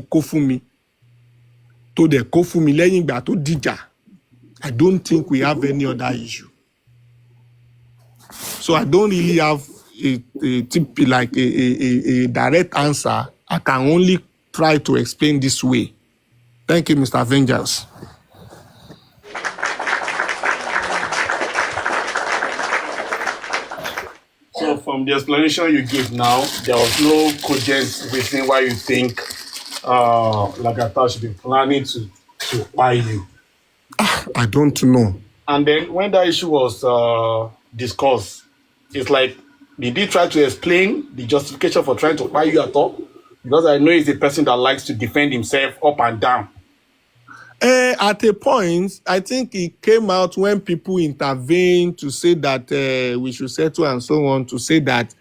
kó fún mi tó dẹ̀ kó fún mi lẹ́yìn ìgbà tó dìjà, I don't think we have any other issue. So I don't really have a tip like a direct answer. I can only try to explain this way. Thank you, Mr. Vengeance. So from the explanation you give now, there was no cogent reason why you think Lagata should be planning to buy you. I don't know. And then when that issue was discussed, it's like, did he try to explain the justification for trying to buy you at all? Because I know he's a person that likes to defend himself up and down. At a point, I think it came out when people intervened to say that we should settle and so on, to say that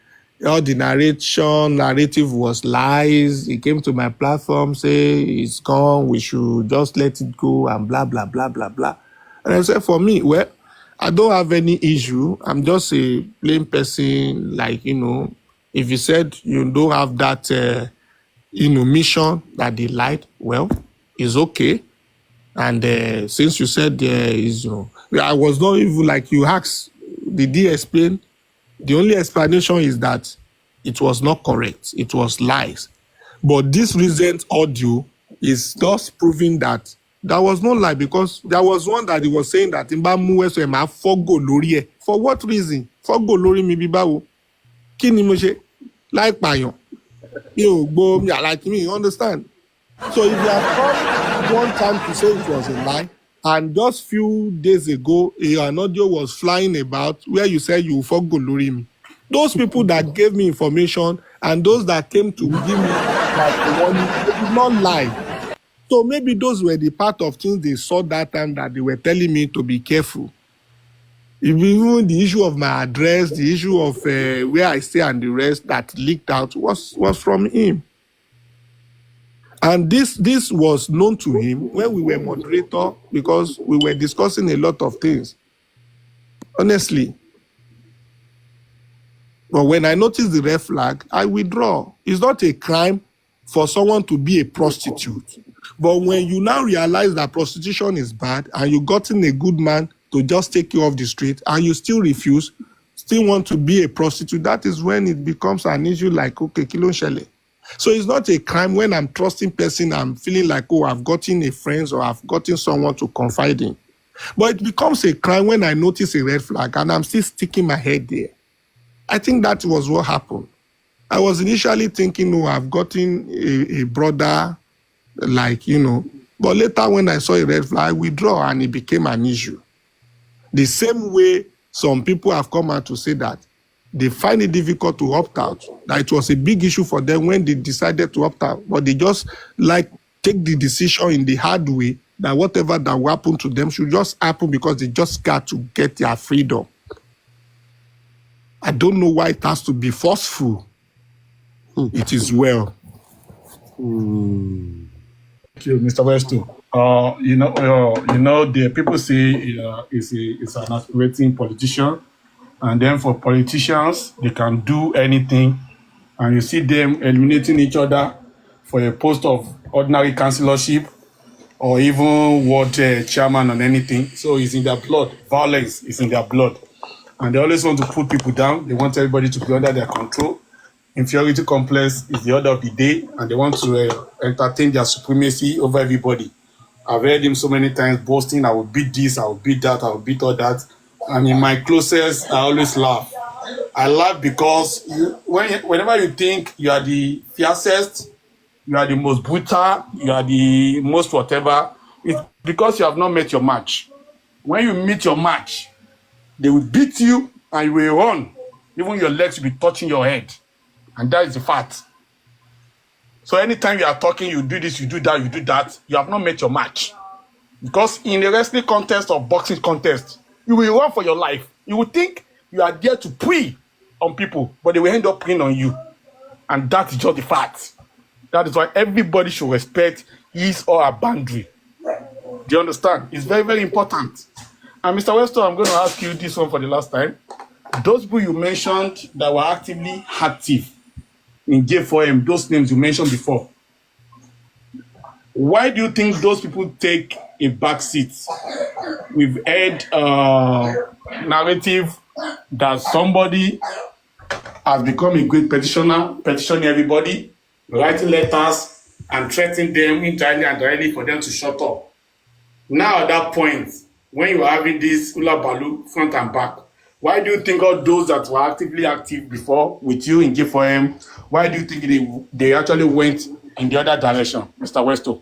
all the narrative was lies. He came to my platform, say it's gone, we should just let it go and blah, blah, blah, blah, blah. And I said, for me, well, I don't have any issue. I'm just a plain person, like, if you said you don't have that, mission that they lied, well, it's okay. And since you said there is, I was not even like you asked, did he explain? The only explanation is that it was not correct. It was lies. But this recent audio is just proving that there was no lie, because there was one that he was saying that Westo ma fogo lórí ẹ̀. For what reason? Fogo lórí mi bíbáwo. Kí ni mo ṣe? Like payan. Like me, you understand? So if you have come one time to say it was a lie, and just few days ago, an audio was flying about where you said you fogo lórí mi. Those people that gave me information and those that came to give me like warning, they did not lie. So maybe those were the part of things they saw that time that they were telling me to be careful. Even the issue of my address, the issue of where I stay and the rest that leaked out was from him. And this was known to him when we were moderator, because we were discussing a lot of things. Honestly. But when I noticed the red flag, I withdraw. It's not a crime for someone to be a prostitute. But when you now realize that prostitution is bad and you gotten a good man to just take you off the street and you still refuse, still want to be a prostitute, that is when it becomes an issue like, okay, kí ló ń ṣẹlẹ̀? So it's not a crime when I'm trusting person, I'm feeling like, oh, I've gotten a friend or I've gotten someone to confide in. But it becomes a crime when I notice a red flag and I'm still sticking my head there. I think that was what happened. I was initially thinking, oh, I've gotten a brother, like, but later when I saw a red flag, I withdraw and it became an issue. The same way some people have come out to say that they find it difficult to opt out, that it was a big issue for them when they decided to opt out, but they just take the decision in the hard way that whatever that will happen to them should just happen because they just got to get their freedom. I don't know why it has to be forceful. It is well. Thank you, Mr. Westo. The people say it's an aspirating politician, and then for politicians, they can do anything, and you see them eliminating each other for a post of ordinary councillorship or even ward chairman on anything. So it's in their blood. Violence is in their blood. And they always want to put people down. They want everybody to be under their control. Inferiority complex is the order of the day, and they want to entertain their supremacy over everybody. I've heard him so many times boasting, I will beat this, I will beat that, I will beat all that. And in my closest, I always laugh. I laugh because whenever you think you are the fiercest, you are the most brutal, you are the most whatever, it's because you have not met your match. When you meet your match, they will beat you and you will run. Even your legs will be touching your head. And that is the fact. So anytime you are talking, you do this, you do that, you do that, you have not met your match. Because in a wrestling contest or boxing contest, you will run for your life. You will think you are there to prey on people, but they will end up preying on you. And that is just the fact. That is why everybody should respect his or her boundary. Do you understand? It's very, very important. And Mr. Westo, I'm going to ask you this one for the last time. Those people you mentioned that were actively active in J4M, those names you mentioned before, Why do you think those people take a back seat? We've heard narrative that somebody has become a great petitioner, petitioning everybody, writing letters and threatening them indirectly and directly for them to shut up. Now at that point, when you are having this hula balu front and back, why do you think all those that were actively active before with you in G4M, why do you think they actually went in the other direction, Mr. Westo?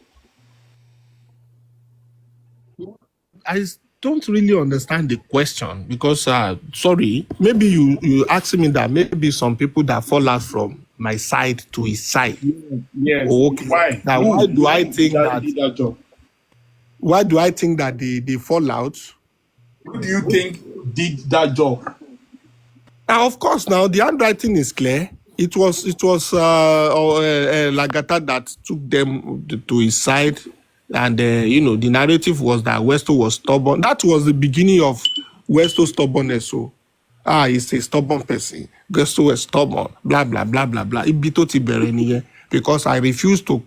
I don't really understand the question because, sorry, maybe you asking me that maybe some people that fall out from my side to his side. Yes. Oh, okay. Why? Now, why do I think that? Did that job? Why do I think that they fall out? Who do you think did that job? Now, of course, now the handwriting is clear. It was Lagata that took them to his side, and the narrative was that Westo was stubborn. That was the beginning of Westo's stubbornness. So, he's a stubborn person. Westo was stubborn. Blah blah blah blah blah. Because I refused to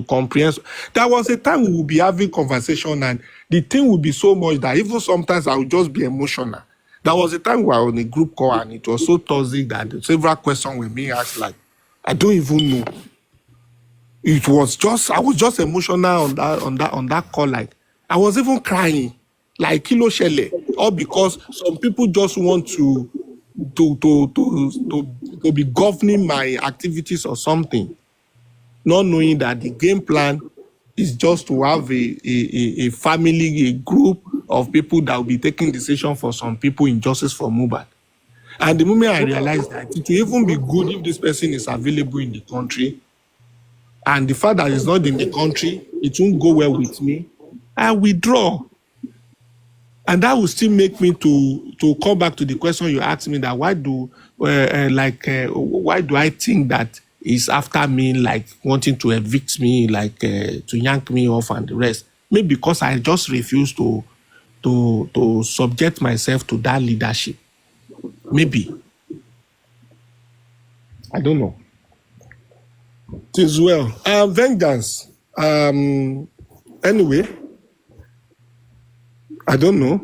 comprehend. There was a time we would be having conversation, and the thing would be so much that even sometimes I would just be emotional. There was a time we were on a group call, and it was so toxic that several questions were being asked, like, I don't even know. It was just, I was just emotional on that call. Like, I was even crying, like Kilo Shele, all because some people just want to be governing my activities or something, not knowing that the game plan is just to have a family, a group of people that will be taking decision for some people in justice for Mohbad. And the moment I realized that it will even be good if this person is available in the country, and the fact that he's not in the country, it won't go well with me, I withdraw. And that will still make me to come back to the question you asked me, that why do I think that is after me, like wanting to evict me, like to yank me off and the rest. Maybe because I just refuse to subject myself to that leadership. Maybe. I don't know. It is well. Vengeance. Anyway, I don't know.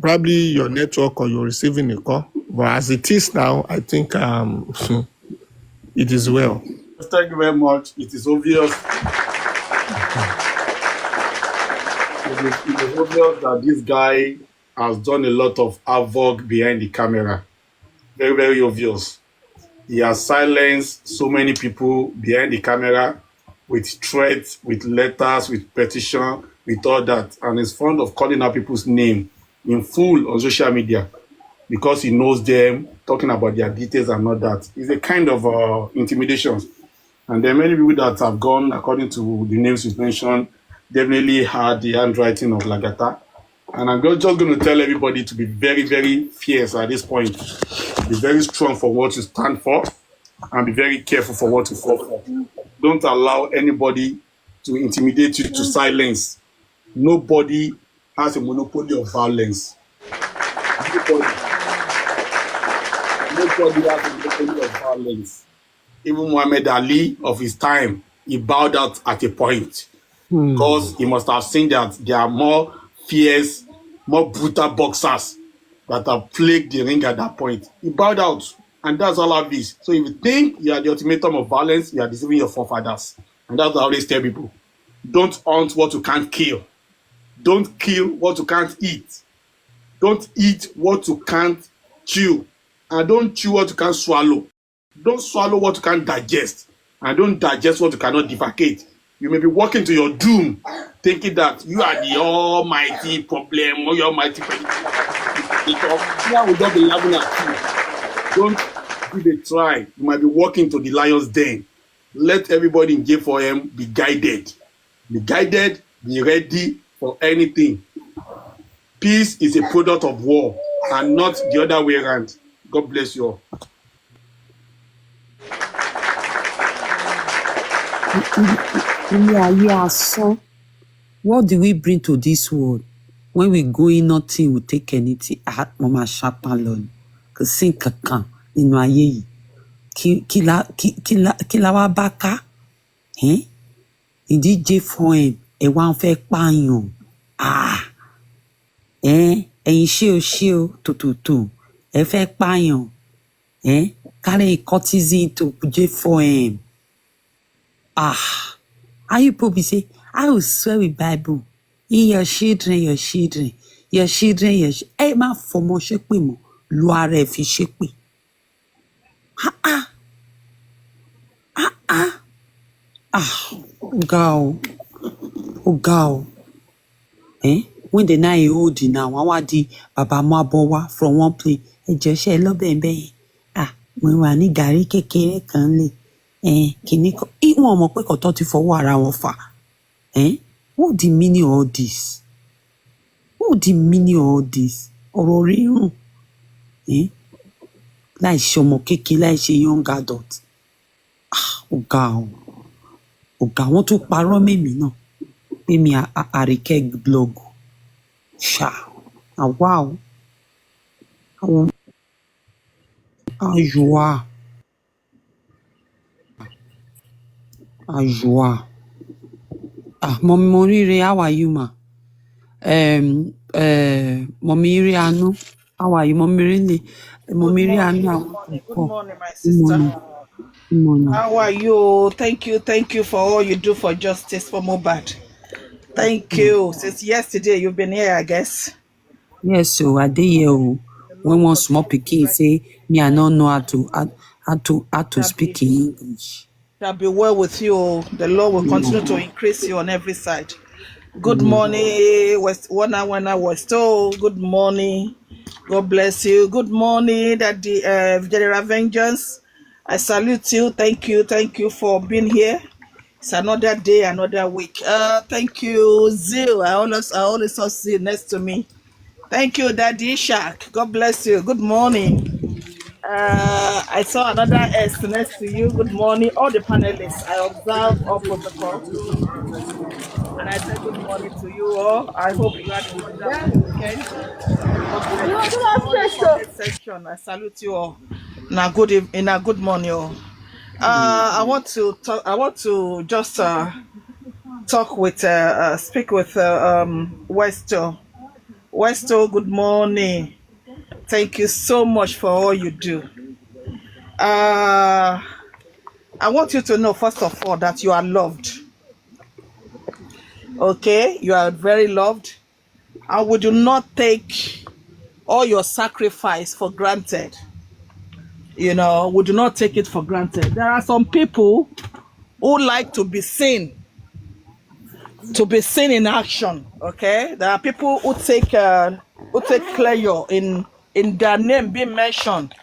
Probably your network or you're receiving a call. But as it is now, I think it is well. Thank you very much. It is obvious. It is obvious that this guy has done a lot of havoc behind the camera. Very, very obvious. He has silenced so many people behind the camera with threats, with letters, with petition, with all that. And he's fond of calling out people's name in full on social media because he knows them, talking about their details and all that. It's a kind of intimidation. And there are many people that have gone, according to the names you mentioned, definitely had the handwriting of Lagata. And I'm just going to tell everybody to be very, very fierce at this point. Be very strong for what you stand for and be very careful for what you fall for. Don't allow anybody to intimidate you to silence. Nobody has a monopoly of violence. Nobody has a monopoly of violence. Even Muhammad Ali of his time, he bowed out at a point because he must have seen that there are more fierce, more brutal boxers that have plagued the ring at that point. He bowed out, and that's all of this. So if you think you are the ultimatum of violence, you are deceiving your forefathers. And that's what I always tell people. Don't hunt what you can't kill. Don't kill what you can't eat. Don't eat what you can't chew. And don't chew what you can't swallow. Don't swallow what you can't digest. And don't digest what you cannot defecate. You may be walking to your doom, thinking that you are the almighty problem or your almighty problem. I will not be laughing at you. Don't give a try. You might be walking to the lion's den. Let everybody in J4M be guided. Be guided, be ready for anything. Peace is a product of war and not the other way around. God bless you all. What do we bring to this world? When we go in, nothing will take anything. Mama Shapalon. Kò sí nǹkankan nínú ayé yìí. Kí la wá bá ká? ìdíje fún ẹ wá ń fẹ́ pààyàn ẹ̀yin ṣé o tòtòtò ẹ fẹ́ pààyàn carry courtesan to J4M. How you people be say, I will swear with Bible, in your children, ẹ má fọmọ ṣépè mọ́, lu ara ẹ fi ṣépè. Ó ga o. When the night old now, wọ́n wá di bàbá mú abọ́ wá from one place. Ẹ jẹ́ ṣe lọ́bẹ̀ bẹ́ẹ̀. Mo wà ní gàrí kékeré kan lè. Kìíní kan. Wọ́n mọ̀ pé kọ̀tọ́ ti fọwọ́ ara wọn fà. What the meaning of all this? What the meaning of all this? Ọ̀rọ̀ rírùn. Láì ṣe ọmọ kékeré, láì ṣe young adult. Ó ga o. Wọ́n tún parọ́ mẹ́mí náà. Pé mi àríkẹ́ blog. Àwa o. Ayọ̀. Mommy Morire, how are you, ma? Mommy Irianu, how are you? Mommy Irianu, Good morning, my sister. Good morning. How are you? Thank you for all you do for justice for Mohbad. Thank you. Since yesterday, you've been here, I guess. Yes, so I did hear when one small pikin say me I don't know how to speak in English. Shall be well with you. The Lord will continue to increase you on every side. Good morning, Westo. Good morning. God bless you. Good morning, Daddy General Vengeance. I salute you. Thank you for being here. It's another day, another week. Thank you, Zil. I always saw Zil next to me. Thank you, Daddy Ishak. God bless you. Good morning. I saw another S next to you. Good morning, all the panelists. I observe all protocol, and I say good morning to you all. I hope you had a wonderful weekend. God bless you. All the comment section, I salute you all. In a good morning, all. I want to just speak with Westo. Westo, good morning. Thank you so much for all you do. I want you to know, first of all, that you are loved. Okay? You are very loved. And we do not take all your sacrifice for granted. We do not take it for granted. There are some people who like to be seen in action. Okay? There are people who take pleasure in their name being mentioned,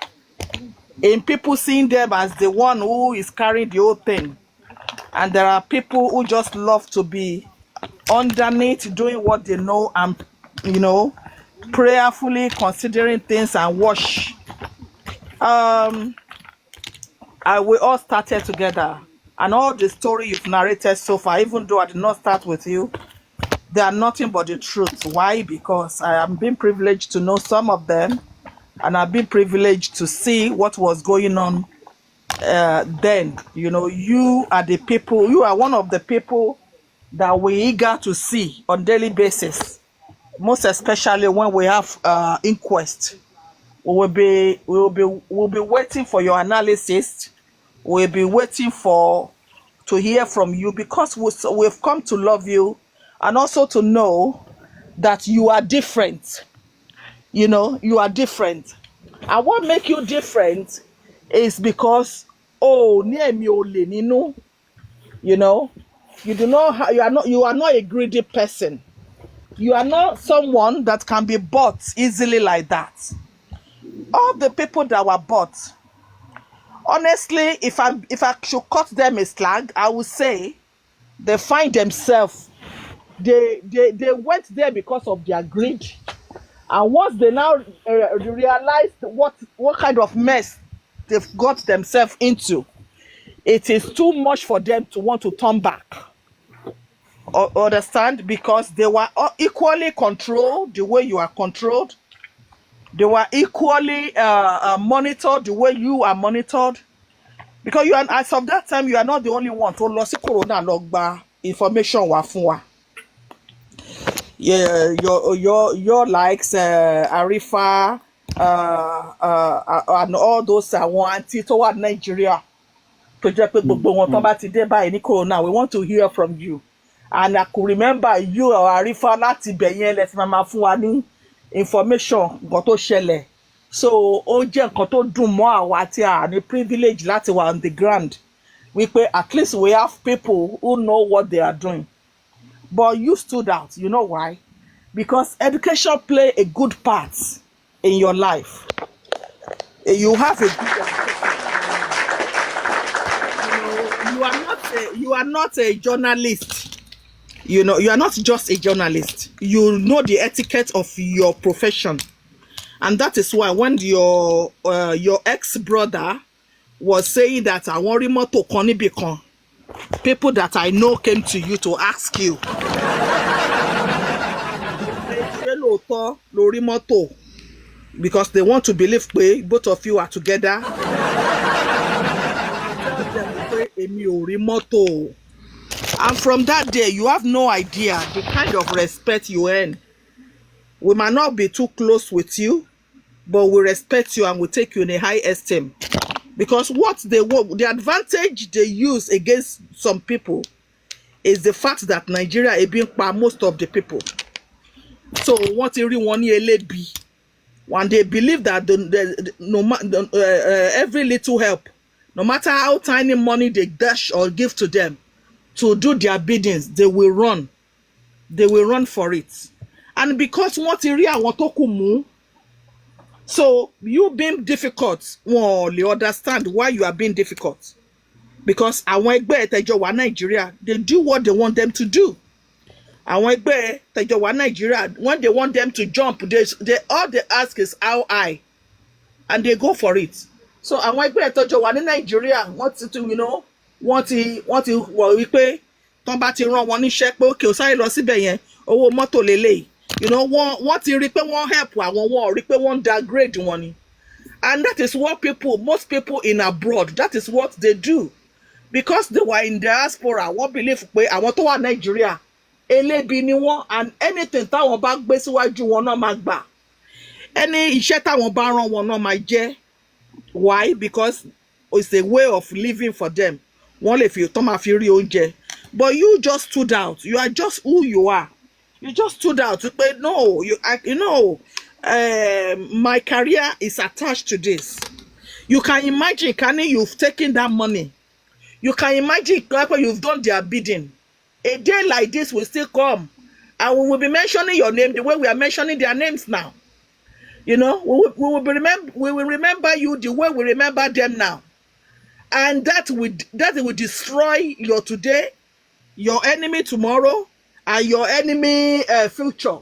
in people seeing them as the one who is carrying the whole thing. And there are people who just love to be underneath doing what they know and, prayerfully considering things and watch. We all started together, and all the story you've narrated so far, even though I did not start with you, they are nothing but the truth. Why? Because I am being privileged to know some of them, and I've been privileged to see what was going on then. You are the people, you are one of the people that we're eager to see on daily basis, most especially when we have inquest. We'll be waiting for your analysis. We'll be waiting to hear from you, because we've come to love you and also to know that you are different. You are different. And what makes you different is because you are not a greedy person. You are not someone that can be bought easily like that. All the people that were bought, honestly, if I should cut them a slag, I would say they find themselves, they went there because of their greed. And once they now realized what kind of mess they've got themselves into, it is too much for them to want to turn back. Understand? Because they were equally controlled the way you are controlled. They were equally monitored the way you are monitored. Because as of that time, you are not the only one to lose corona logba information wá fún wa. Yeah, your likes, Arifa, and all those àwọn aunty tó wà Nigeria tó jẹ́ pé gbogbo wọn tán bá ti dé báyìí ní corona, we want to hear from you. And I could remember you or Arifa láti bẹ̀ yẹn lẹ́sìn máa fún wa ní information nǹkan tó ṣẹlẹ̀. So ó jẹ́ nǹkan tó dùn mọ́ àwa tí a ní privilege láti wà on the ground. Wípé at least we have people who know what they are doing. But you stood out. You know why? Because education play a good part in your life. You have a good education. You are not a journalist. You know, you are not just a journalist. You know the etiquette of your profession. And that is why when your ex-brother was saying that I want remote to Conibicon, people that I know came to you to ask you. Because they want to believe both of you are together. And from that day, you have no idea the kind of respect you earn. We might not be too close with you, but we respect you and we take you in a high esteem. Because the advantage they use against some people is the fact that Nigeria is being by most of the people. So what everyone be, when they believe that every little help, no matter how tiny money they dash or give to them to do their biddings, they will run. They will run for it. And because what area want to come. So you being difficult, well, you understand why you are being difficult. Because àwọn ẹgbẹ́ tẹ́jọ wà Nigeria, they do what they want them to do. Àwọn ẹgbẹ́ tẹ́jọ wà Nigeria, when they want them to jump, they all they ask is how high, and they go for it. So àwọn ẹgbẹ́ tẹ́jọ wà ní Nigeria, wọ́n ti, you know, wọ́n ti wọ̀ wípé tán bá ti rán wọn níṣẹ́ pé okay, ó sáré lọ síbẹ̀ yẹn, owó mọ́tò lélẹ́yìí. You know, what ti rí pé wọ́n help àwọn wọ́n rí pé wọ́n downgrade wọn ni. And that is what most people in abroad, that is what they do. Because they were in diaspora, wọ́n believe pé àwọn tó wà Nigeria, elébi ni wọ́n, and anything táwọn bá gbé síwájú wọn náà máa gbà. Any iṣẹ́ táwọn bá rán wọn náà máa jẹ́. Why? Because it's a way of living for them. Wọ́n lè fi tó máa fi rí oúnjẹ. But you just stood out. You are just who you are. You just stood out. But no, my career is attached to this. You can imagine, you've taken that money. You can imagine, you've done their bidding. A day like this will still come, and we will be mentioning your name the way we are mentioning their names now. You know, we will remember you the way we remember them now, and that will destroy your today, your enemy tomorrow, and your enemy future.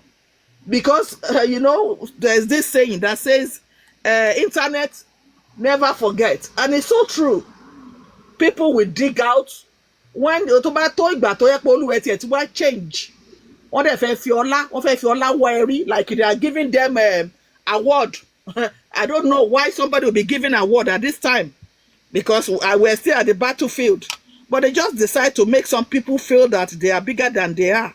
Because you know, there's this saying that says internet never forget, and it's so true. People will dig out when change. Wọ́n dẹ̀ fẹ́ fi ọlá wọ ẹ̀rí, like they are giving them award. I don't know why somebody will be giving award at this time, because we're still at the battlefield. But they just decide to make some people feel that they are bigger than they are.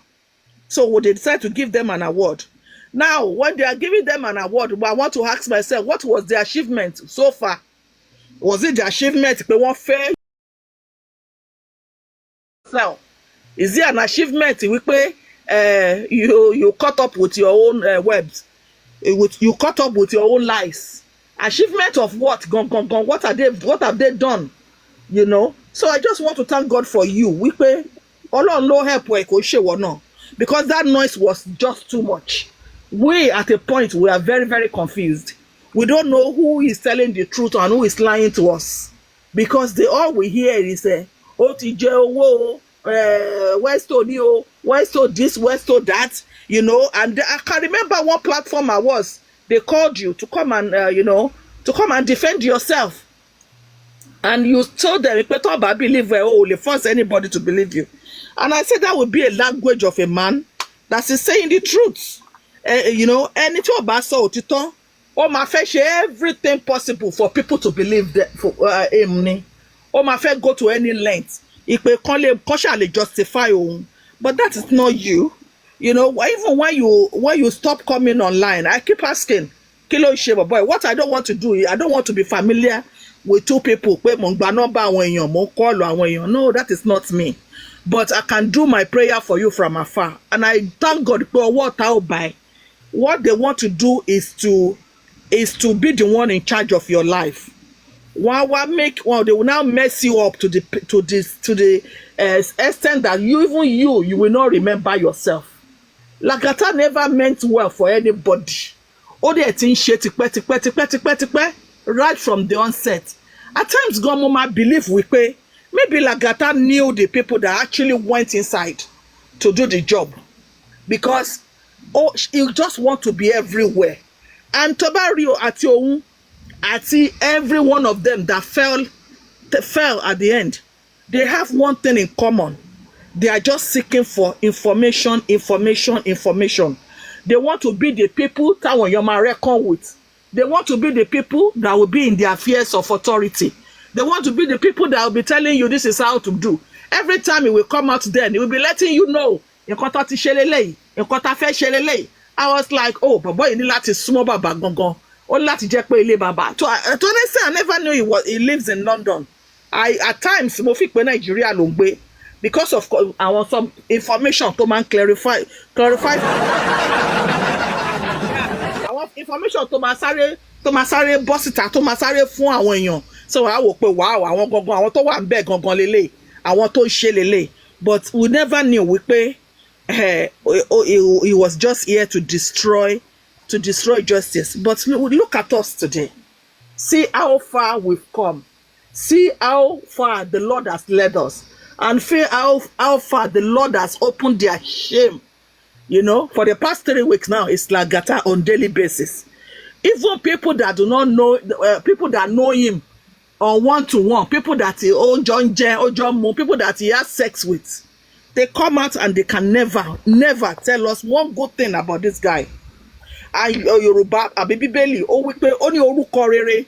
So they decide to give them an award. Now, when they are giving them an award, I want to ask myself, what was the achievement so far? Was it the achievement they want fair? So, is it an achievement we pay? You caught up with your own webs. You caught up with your own lies. Achievement of what? Gone. What have they done? You know. So I just want to thank God for you. We pay Ọlọ́run ló help we kò ṣe wọ́n náà, because that noise was just too much. We at a point we are very, very confused. We don't know who is telling the truth and who is lying to us, because all we hear is ó ti jẹ owó, Westo ni o, Westo this, Westo that, you know. And I can remember one platform they called you to come and to come and defend yourself, and you told them don't believe they force anybody to believe you. And I said that would be a language of a man that is saying the truth. You know, anything about so òtítọ́, ó máa fẹ́ ṣe everything possible for people to believe that for him. Ó máa fẹ́ go to any length Ìpè kan ṣà lè justify òun. But that is not you. You know, even when you stop coming online, I keep asking, kí ló ń ṣe boy? What I don't want to do, I don't want to be familiar with two people. Pé mo ń gba nọ́mbà àwọn èèyàn, mo ń call àwọn èèyàn. No, that is not me. But I can do my prayer for you from afar. And I thank God pé ọwọ́ ọ̀tá ò bá ẹ. What they want to do is to be the one in charge of your life. They will now mess you up to the extent that you will not remember yourself. Lagata never meant well for anybody. Ó dẹ̀ ti ń ṣe tipẹ́, right from the onset. At times, God might believe wípé maybe Lagata knew the people that actually went inside to do the job, because he just want to be everywhere. And Tobario àti òun àti every one of them that fell at the end, they have one thing in common. They are just seeking for information. They want to be the people that you might reckon with. They want to be the people that will be in the affairs of authority. They want to be the people that will be telling you this is how to do. Every time he will come out then, he will be letting you know. I was like, oh, Baba, you need láti súnmọ́ bàbá gangan. Ó láti jẹ́ pé ilé bàbá. To honestly, I never knew he lives in London. At times, mo fi pé Nigeria ló ń gbé, because of some information tó máa ń clarify. Àwọn information tó máa sáré bọ́ síta, tó máa sáré fún àwọn èèyàn. So I wò pé wow, àwọn gangan, àwọn tó wà ń bẹ̀ gangan lélẹ̀, àwọn tó ń ṣe lélẹ̀. But we never knew wípé he was just here to destroy justice. But look at us today. See how far we've come. See how far the Lord has led us. And feel how far the Lord has opened their shame. You know, for the past 3 weeks now, it's Lagata on daily basis. Even people that do not know, people that know him on one-to-one, people that he people that he has sex with, they come out and they can never tell us one good thing about this guy. Yorùbá àbí Bíbélì ó wí pé ó ní orúkọ rere,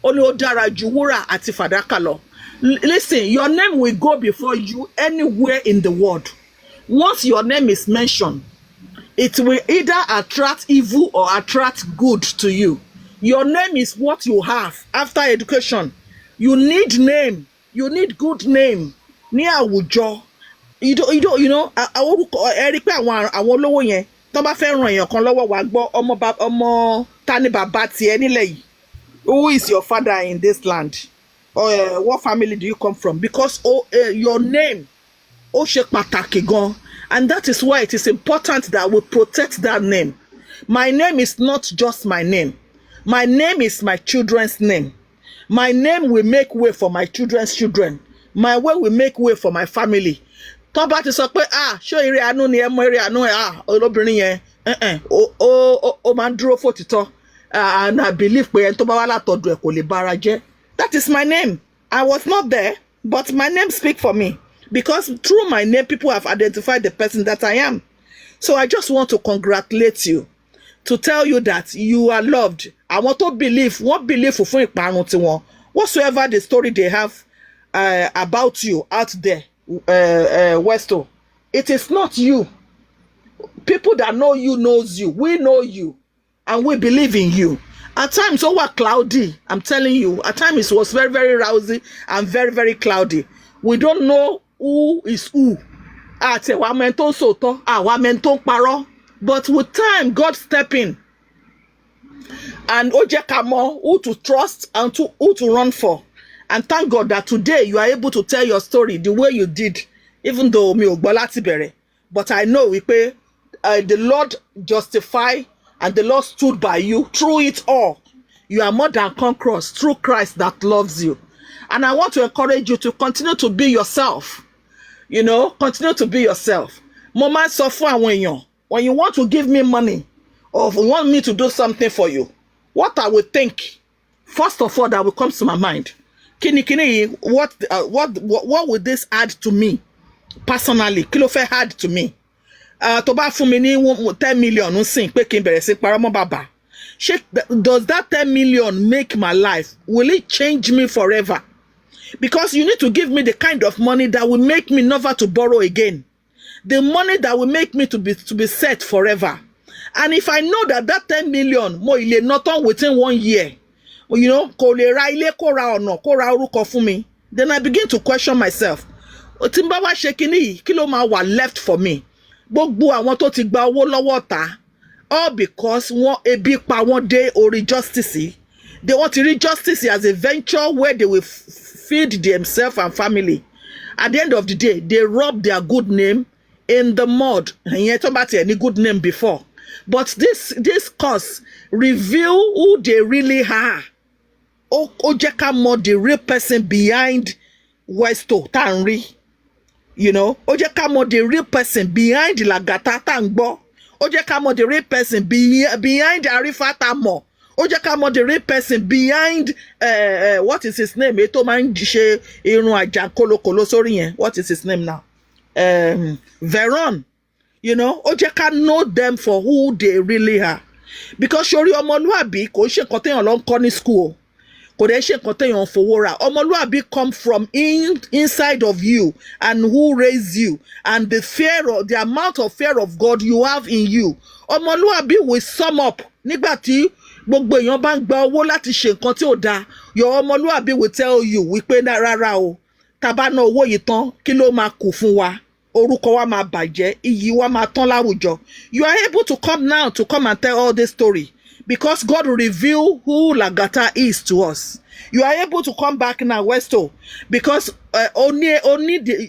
ó ní ó dára ju wúrà àti fàdákà lọ. Listen, your name will go before you anywhere in the world. Once your name is mentioned, it will either attract evil or attract good to you. Your name is what you have after education. You need name. You need good name. Ní àwùjọ. You know, ẹ rí pé àwọn olówó yẹn tó bá fẹ́ ràn èèyàn kan lọ́wọ́ wá gbọ́ ọmọ ta ni bàbá tiẹ̀ nílẹ̀ yìí. Who is your father in this land? Or what family do you come from? Because your name ó ṣe pàtàkì gan, and that is why it is important that we protect that name. My name is not just my name. My name is my children's name. My name will make way for my children's children. My way will make way for my family. Tó bá ti sọ pé ṣó eré àánú ni ẹ mọ eré àánú olóbìnrin yẹn ó máa ń dúró fòtítọ́, and I believe pé ẹni tó bá wá látọ̀dọ̀ ẹ̀ kò lè bára jẹ́. That is my name. I was not there, but my name speaks for me, because through my name people have identified the person that I am. So I just want to congratulate you, to tell you that you are loved. I want to believe, what believe fún ìparun tiwọn, whatsoever the story they have about you out there, Westo, it is not you. People that know you knows you. We know you, and we believe in you. At times, it was cloudy. I'm telling you, at times it was very, very rousy and very, very cloudy. We don't know who is who. But with time, God step in. And Ojakamo, who to trust and who to run for. And thank God that today you are able to tell your story the way you did, even though mi ò gbọ́ láti bẹ̀rẹ̀. But I know the Lord justified and the Lord stood by you through it all. You are more than conquerors through Christ that loves you. And I want to encourage you to continue to be yourself. You know, continue to be yourself. Mo máa ń sọ fún àwọn èèyàn, when you want to give me money or if you want me to do something for you, what I will think, first of all, that will come to my mind. Kini, what would this add to me personally? Kí ló fẹ́ add to me? Tó bá fún mi ní 10 million nsìn pé kí n bẹ̀rẹ̀ sí parọ́ mọ́ bàbá. Does that 10 million make my life? Will it change me forever? because you need to give me the kind of money that will make me never to borrow again, the money that will make me to be set forever. And if I know that 10 million mo ile not on within 1 year, you know, kò lè ra ilé, kó ra ọ̀nà, kó ra orúkọ fún mi, then I begin to question myself. Tí n bá wá ṣe kíní yìí, kí ló máa wà left for me? Gbogbo àwọn tó ti gba owó lọ́wọ́ ta, all because wọ́n ebi pa wọ́n dé orí justice. They want to read justice as a venture where they will feed themselves and family. At the end of the day, they rob their good name in the mud. And yet, about any good name before. But this cause reveal who they really are. Ojeka more the real person behind Westo Tanri. You know, Ojeka more the real person behind Lagata Tangbo. Ojeka more the real person behind Arifat Amo. Ojeka more the real person behind what is his name? Eto man jise irun aja kolo sori yen. What is his name now? Veron. You know, Ojeka know them for who they really are. Because Shori Omoluabi kò ṣe nǹkan téèyàn lọ ń kọ́ ní school. Kò dẹ̀ ṣe nǹkan téèyàn fowó rà. Omoluabi come from inside of you and who raised you and the amount of fear of God you have in you. Omoluabi will sum up nígbà tí gbogbo èèyàn bá ń gba owó láti ṣe nǹkan tí ò dáa. Your Omoluabi will tell you wípé rárá o, tá bá ná owó yìí tán kí ló máa kù fún wa. Orúkọ wa máa bàjẹ́, iyì wa máa tán láwùjọ. You are able to come now to come and tell all this story because God will reveal who Lagata is to us. You are able to come back now, Westo, because only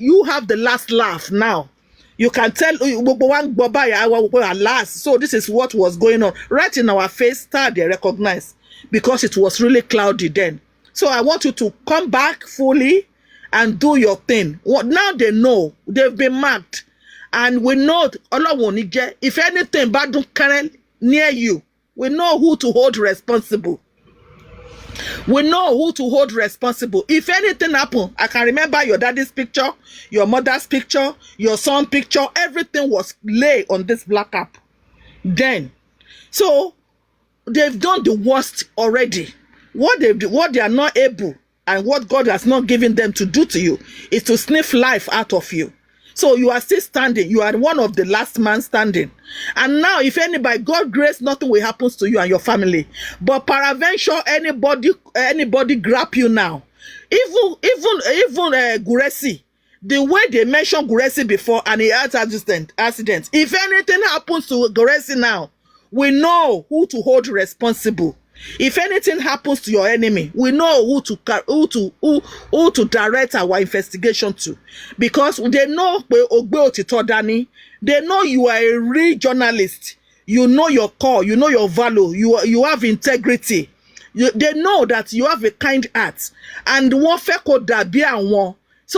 you have the last laugh now. You can tell last. So this is what was going on right in our face. They recognize because it was really cloudy then. So I want you to come back fully and do your thing. Now they know they've been marked, and we know if anything bad don't come near you, we know who to hold responsible. We know who to hold responsible. If anything happen, I can remember your daddy's picture, your mother's picture, your son's picture. Everything was laid on this black app. Then, so they've done the worst already. What they are not able, and what God has not given them to do to you, is to sniff life out of you. So you are still standing. You are one of the last man standing. And now, if anybody, God grace, nothing will happen to you and your family. But peradventure, anybody grab you now. Even Guresi, the way they mentioned Guresi before and he had accident. If anything happens to Guresi now, we know who to hold responsible. If anything happens to your enemy, we know who to direct our investigation to, because they know they know you are a real journalist. You know your core, you know your value, you have integrity. They know that you have a kind heart, and so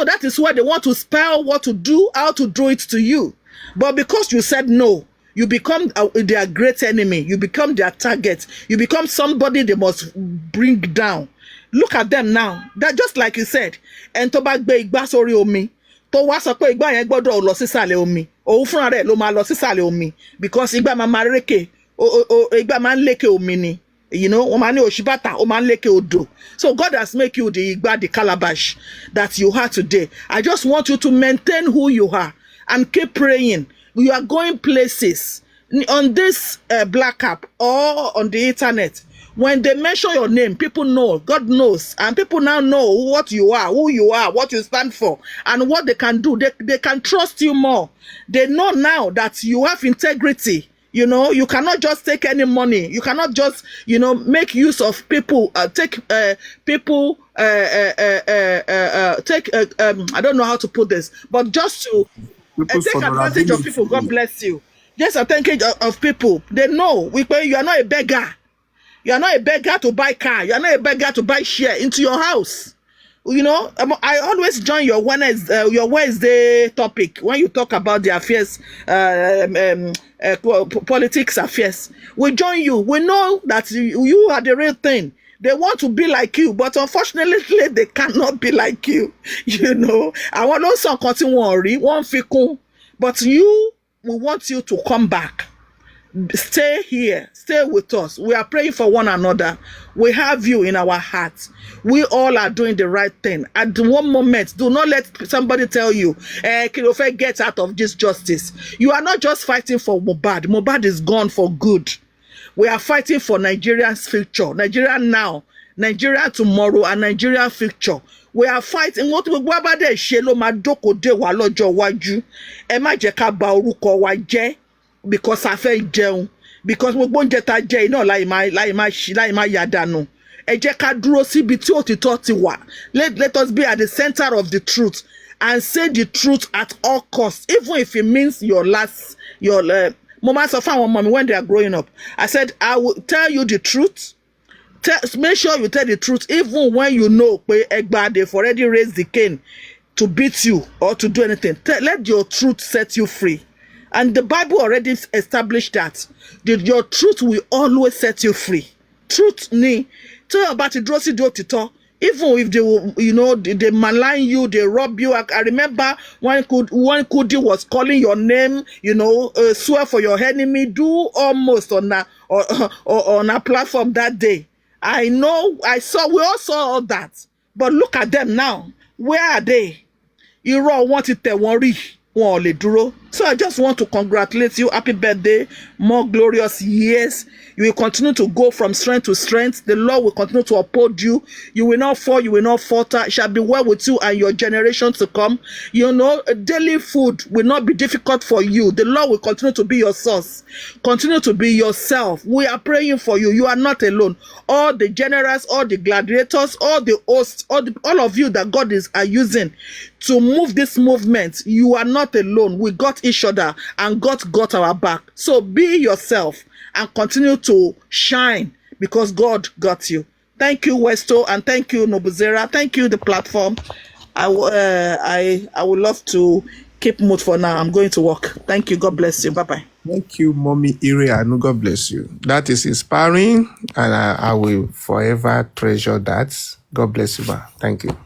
that is why they want to spell what to do, how to do it to you. But because you said no, you become their great enemy. You become their target. You become somebody they must bring down. Look at them now. That just like you said, and to bá gbé igbá sórí omi, tó wá sọ pé igbá yẹn gbọ́dọ̀ lọ sísàlẹ̀ omi. Òun fúnra rẹ̀ ló máa lọ sísàlẹ̀ omi, because igbá máa rékè, igbá máa ń lékè omi ni. You know, o máa ní òṣìbàtà, o máa ń lékè odò. So God has made you the igbá, the calabash that you are today. I just want you to maintain who you are and keep praying. You are going places on this black app or on the internet. When they mention your name, people know, God knows, and people now know what you are, who you are, what you stand for, and what they can do. They can trust you more. They know now that you have integrity. You know, you cannot just take any money. You cannot just, you know, make use of people, I don't know how to put this, but just to take advantage of people. God bless you. Just a advantage of people. They know you are not a beggar. You are not a beggar to buy car. You are not a beggar to buy share into your house. You know, I always join your Wednesday topic when you talk about the affairs, politics affairs. We join you. We know that you are the real thing. They want to be like you, but unfortunately, they cannot be like you. You know, I want also continue worry, one fikun, but we want you to come back. Stay here, stay with us. We are praying for one another. We have you in our hearts. We all are doing the right thing. At one moment, do not let somebody tell you, Kilofe, get out of this justice. You are not just fighting for Mohbad. Mohbad is gone for good. We are fighting for Nigeria's future. Nigeria now, Nigeria tomorrow, and Nigeria future. We are fighting. What we bá dé ṣe ló máa dókòdé wa lọ́jọ́ iwájú. Ẹ má jẹ́ ká bà orúkọ wa jẹ́ because a fẹ́ jẹun. Because gbogbo oúnjẹ tá jẹ iná láì máa yà dànù. Ẹ jẹ́ ká dúró síbi tí òtítọ́ ti wà. Let us be at the center of the truth and say the truth at all costs, even if it means your mo máa sọ fún àwọn ọmọ mi when they are growing up. I said, I will tell you the truth. Make sure you tell the truth, even when you know they've already raised the cane to beat you or to do anything. Let your truth set you free. And the Bible already established that your truth will always set you free. Truth ni. Tell about it, even if they malign you, they rob you. I remember when Kudi was calling your name, swear for your enemy, do almost on a platform that day. I know, we all saw all that. But look at them now. Where are they? Irọ́ wọn ti tẹ̀ wọ́n rí, wọn ò lè dúró. So I just want to congratulate you. Happy birthday. More glorious years. You will continue to go from strength to strength. The Lord will continue to uphold you. You will not fall. You will not falter. It shall be well with you and your generation to come. Daily food will not be difficult for you. The Lord will continue to be your source. Continue to be yourself. We are praying for you. You are not alone. All the generals, all the gladiators, all the hosts, all of you that God are using to move this movement, you are not alone. We got each other and God got our back. So be yourself and continue to shine because God got you. Thank you, Westo, and thank you, Nobuzera. Thank you, the platform. I would love to keep mood for now. I'm going to work. Thank you. God bless you. Bye-bye. Thank you, Mommy Irianu. God bless you. That is inspiring, and I will forever treasure that. God bless you, ma. Thank you.